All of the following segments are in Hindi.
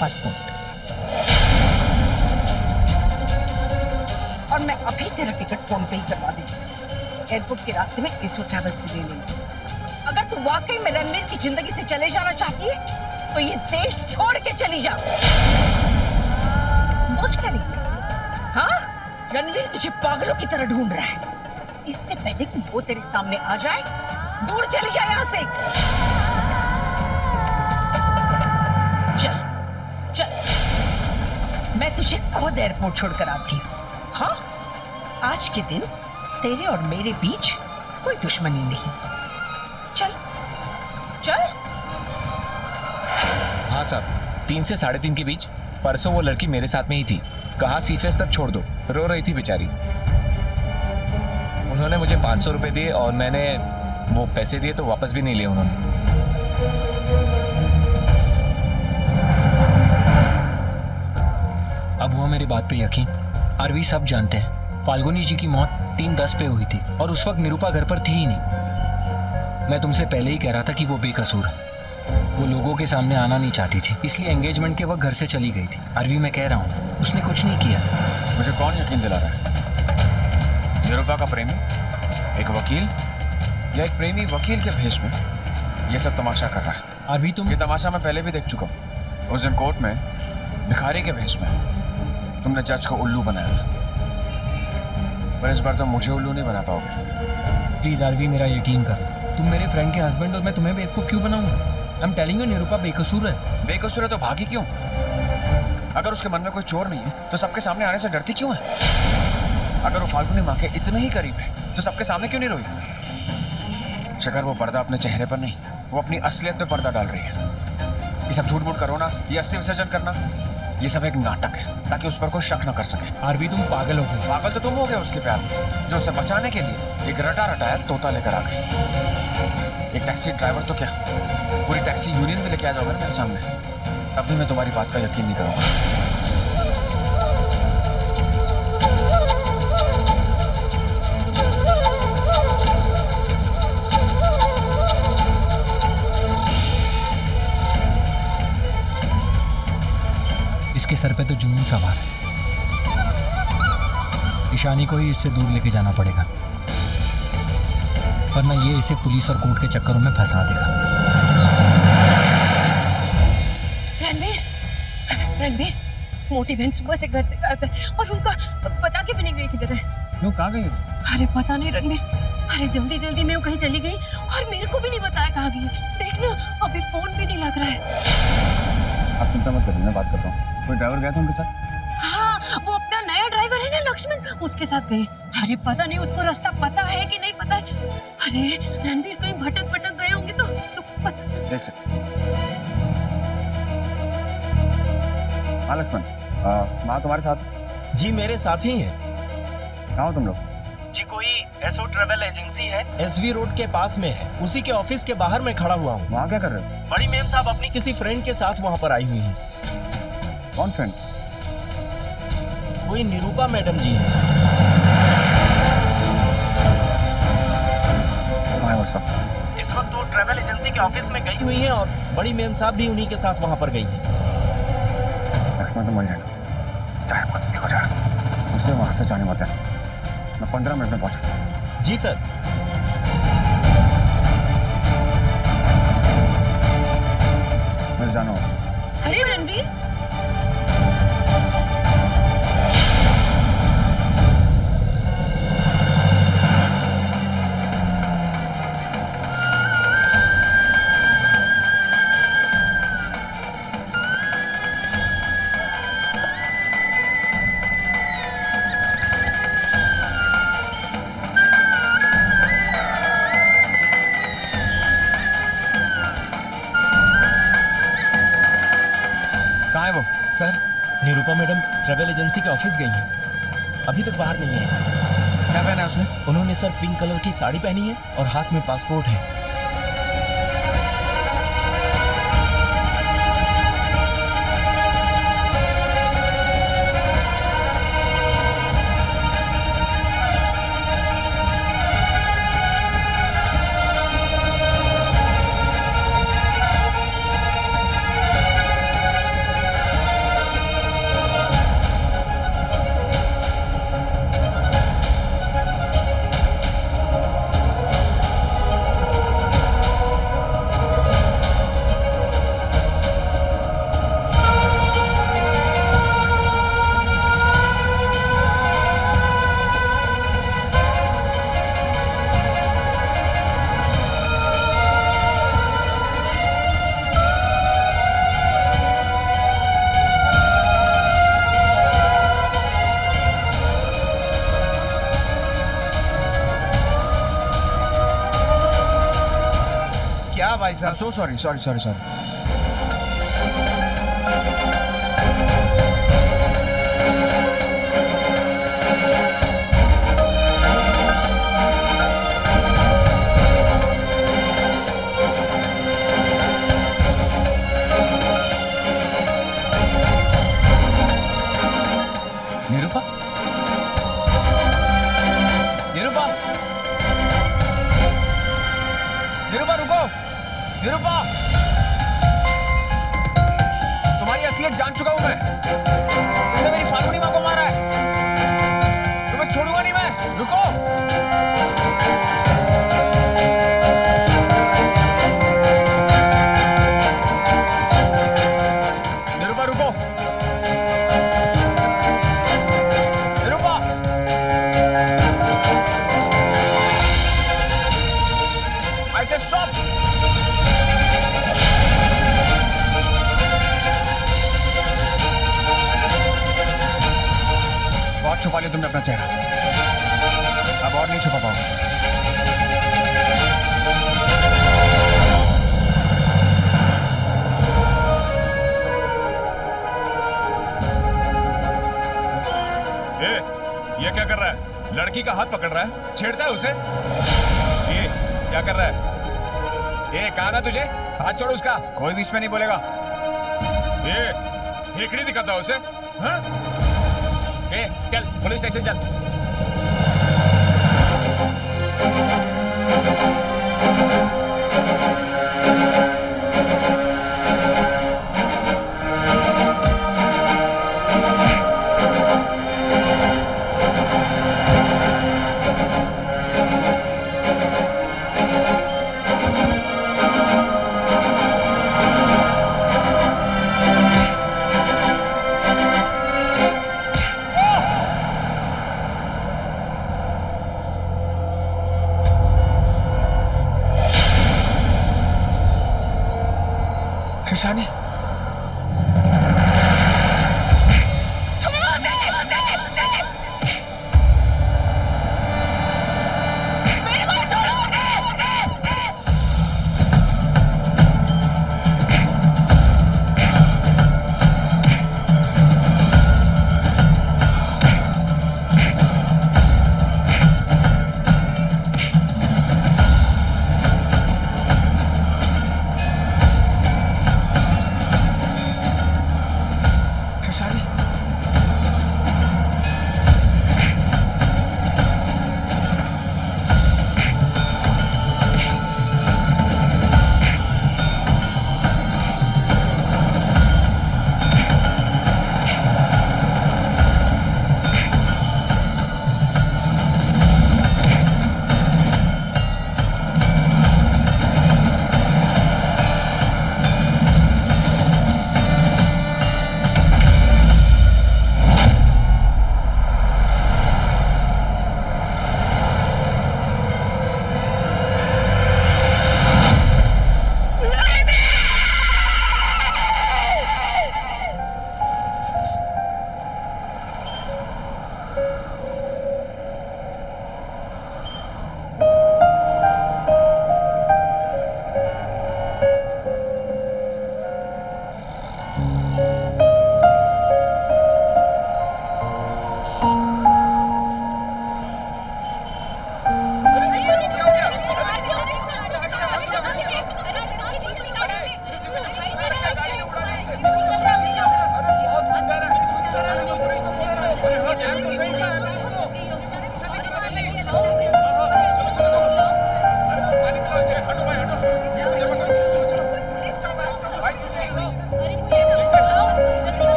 पासपोर्ट और मैं अभी तेरा टिकट फोन पे ही करवा देती हूँ। एयरपोर्ट के रास्ते में इसो ट्रैवल से ले लेंगे। अगर तू वाकई में रणवीर की जिंदगी से चले जाना चाहती है तो ये देश छोड़ के चली जा। सोच कर हाँ, रणवीर तुझे पागलों की तरह ढूंढ रहा है। इससे पहले कि वो तेरे सामने आ जाए, दूर चली जाए यहाँ से। चल चल, मैं तुझे खुद एयरपोर्ट छोड़कर आती हूँ। हाँ, आज के दिन तेरे और मेरे बीच कोई दुश्मनी नहीं। चल चल। हाँ साहब, 3 से 3:30 के बीच परसों वो लड़की मेरे साथ में ही थी। कहा सीफेस तक छोड़ दो, रो रही थी बेचारी। उन्होंने मुझे 500 रुपए दिए और मैंने वो पैसे दिए तो वापस भी नहीं लिए उन्होंने। अब हुआ मेरी बात पे यकीन। आरवी सब जानते हैं फाल्गुनी जी की मौत 3:10 पे हुई थी और उस वक्त निरूपा घर पर थी ही नहीं। मैं तुमसे पहले ही कह रहा था कि वो बेकसूर है। वो लोगों के सामने आना नहीं चाहती थी, इसलिए एंगेजमेंट के वक्त घर से चली गई थी। आरवी मैं कह रहा हूँ, उसने कुछ नहीं किया। मुझे कौन यकीन दिला रहा है? निरूपा का प्रेमी, एक वकील या एक प्रेमी वकील के भेष में ये सब तमाशा कर रहा है? आरवी तुम ये तमाशा मैं पहले भी देख चुका हूँ। उस दिन कोर्ट में भिखारी के भेष में तुमने जज को उल्लू बनाया था, पर इस बार तो मुझे उल्लू नहीं बना पाओगे। प्लीज आरवी मेरा यकीन कर। तुम मेरे फ्रेंड के हस्बैंड और मैं तुम्हें बेवकूफ क्यों बनाऊंगा? I am telling you, Nirupa बेकसूर है। बेकसूर है तो भागी क्यों? अगर उसके मन में कोई चोर नहीं है तो सबके सामने आने से डरती क्यों है? अगर वो फाल्गुनी माँ के इतने ही करीब है तो सबके सामने क्यों नहीं रोई? शकर वो पर्दा अपने चेहरे पर नहीं, वो अपनी असलियत पे पर्दा डाल रही है। ये सब झूठ मूठ करो ना, ये अस्थि विसर्जन करना, ये सब एक नाटक है ताकि उस पर कोई शक न कर सके। आरवी तुम पागल हो गए। पागल तो तुम हो गए उसके प्यार में, जो उसे बचाने के लिए एक रटा रटाया तोता लेकर आ गए। एक टैक्सी ड्राइवर तो क्या, पूरी टैक्सी यूनियन भी लेके आ जाओगे ना मेरे सामने, तब भी मैं तुम्हारी बात का यकीन नहीं करूँगा। इसके सर पे तो जुनून सवार है। ईशानी को ही इससे दूर लेके जाना पड़ेगा, वरना ये इसे पुलिस और कोर्ट के चक्करों में फंसा देगा। रणवीर, मोटी बहन सुबह से घर से गायब है और उनका पता के भी नहीं गई किधर है। क्यों, कहाँ गई? अरे पता नहीं रणवीर, अरे जल्दी जल्दी में वो कहीं चली गई और मेरे को भी नहीं बताया कहाँ गई। देखना अभी फोन भी नहीं लग रहा है। आप चिंता मत करिए, मैं बात करता हूँ। कोई ड्राइवर गया था उनके साथ? हाँ, वो अपना नया ड्राइवर है ना लक्ष्मण, उसके साथ गए। अरे पता नहीं उसको रास्ता पता है कि नहीं पता है। अरे रणवीर कहीं भटक भटक गए होंगे तो देख सकते। हाँ लक्ष्मण, माँ तुम्हारे साथ? जी मेरे साथ ही है। कहाँ हो तुम लोग? जी कोई एसओ ट्रैवल एजेंसी है, एसवी रोड के पास में है, उसी के ऑफिस के बाहर मैं खड़ा हुआ हूँ। वहाँ क्या कर रहे हो? बड़ी मैम साहब अपनी किसी फ्रेंड के साथ वहाँ पर आई हुई हैं। कौन फ्रेंड? कोई निरूपा मैडम जी है। इस वक्त वो ट्रैवल एजेंसी के ऑफिस में गई हुई है और बड़ी मैम साहब भी उन्हीं के साथ वहाँ पर गई है। लक्ष्मण तुम वही रहना, चाहे कुछ भी हो जाए मुझसे वहाँ से जाने मत देना। मैं 15 मिनट में पहुँचूंगा। जी सर। मुझे जाना होगा। अरे रणवीर, कहाँ है वो? Sir Nirupa madam travel agency के ऑफिस गई हैं, अभी तक बाहर नहीं है। क्या पहना है उसने? उन्होंने सर पिंक कलर की साड़ी पहनी है और हाथ में पासपोर्ट है। क्या भाई I'm साहब? so sorry, sorry. Nirupa? Nirupa? Nirupa रुको! निरूपा! तुम्हारी असलियत जान चुका हूं मैं। तुमने मेरी फाल्गुनी मां को मारा है। तुम्हें छोड़ूंगा नहीं मैं। रुको! निरूपा रुको! निरूपा! I said stop! बहुत छुपा लिया तुमने अपना चेहरा। अब और नहीं छुपा पाओगे। ए, ये क्या कर रहा है? लड़की का हाथ पकड़ रहा है, छेड़ता है उसे। ये क्या कर रहा है? ये कहा ना तुझे? हाथ छोड़ उसका। कोई भी इसमें नहीं बोलेगा। ये हेकड़ी दिखाता है उसे। हाँ? ए, चल पुलिस स्टेशन चल। ईशानी,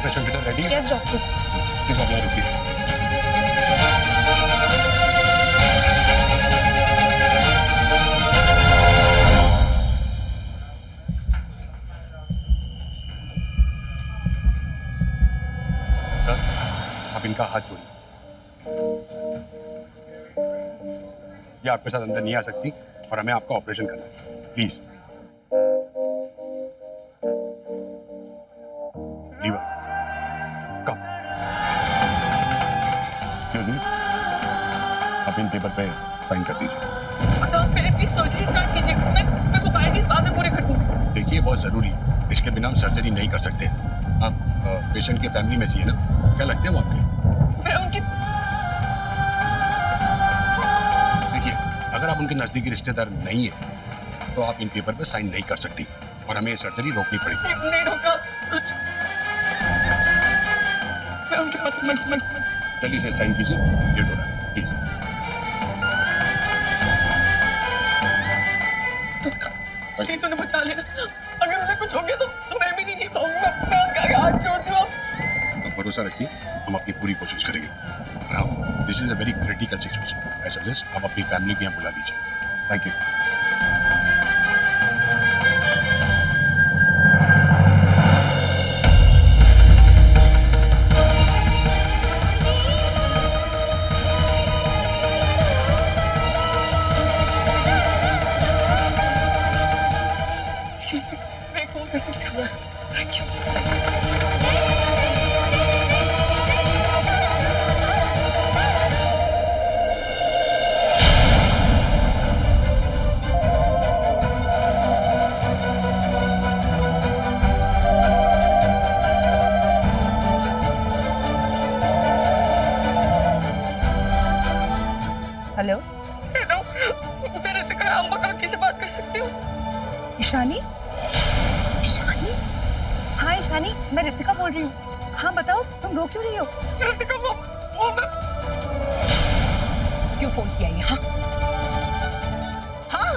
पेशेंट बेटा रेडी है? Yes doctor. प्लीज आप यहाँ रुकिए। सर, आप इनका हाथ जोड़िए। ये आपके साथ अंदर नहीं आ सकती और हमें आपका ऑपरेशन करना है, प्लीज। लीवर कम। आप इन पेपर पे साइन कर दीजिए। डॉक्टर मेरे प्लीज सर्जरी स्टार्ट कीजिए। मैं फॉर्मेलिटीज बाद में पूरे कर दूंगी। देखिए बहुत जरूरी है, इसके बिना हम सर्जरी नहीं कर सकते। आप पेशेंट के फैमिली में से है ना? क्या लगते हैं वो आपके? मैं उनकी देखिए, अगर आप उनके नजदीकी रिश्तेदार नहीं है तो आप इन पेपर पे साइन नहीं कर सकती और हमें ये सर्जरी रोकनी पड़ेगी। नहीं डॉक्टर, मैं उनके जल्दी से साइन कीजिए, लेट हो रहा है, प्लीज। प्लीज उन्हें बचा लेना। अगर उन्हें कुछ हो गया तो मैं भी नहीं जी पाऊंगी। मैं उनका आगे हाथ छोड़ दूँ। आप भरोसा रखिए, हम अपनी पूरी कोशिश करेंगे। और हाँ, this is a very critical situation. I suggest आप अपनी फैमिली को यहाँ बुला लीजिए। Thank you. एक्सक्यूज मी, मैं एक फोन कर सकती हूँ? Thank you. हेलो हेलो, मैं रितिका अम्बा काकी से बात कर सकती हूँ? ईशानी? ईशानी? हाँ ईशानी, मैं रितिका बोल रही हूँ। हाँ बताओ, तुम रो क्यों रही हो? रितिका वो मैं क्यों फोन किया यहाँ? हाँ?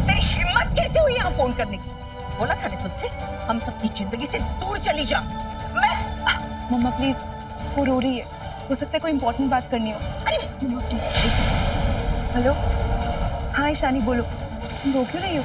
तेरी हिम्मत कैसे हुई यहाँ फोन करने की? बोला था ना तुझसे, हम सबकी जिंदगी से दूर चली जा। मम्मा प्लीज, वो रो रही है, हो सकता है कोई इम्पोर्टेंट बात करनी हो। अरे मम्मा प्लीज। हेलो, हाँ ईशानी बोलो, तुम रो क्यों रही हो?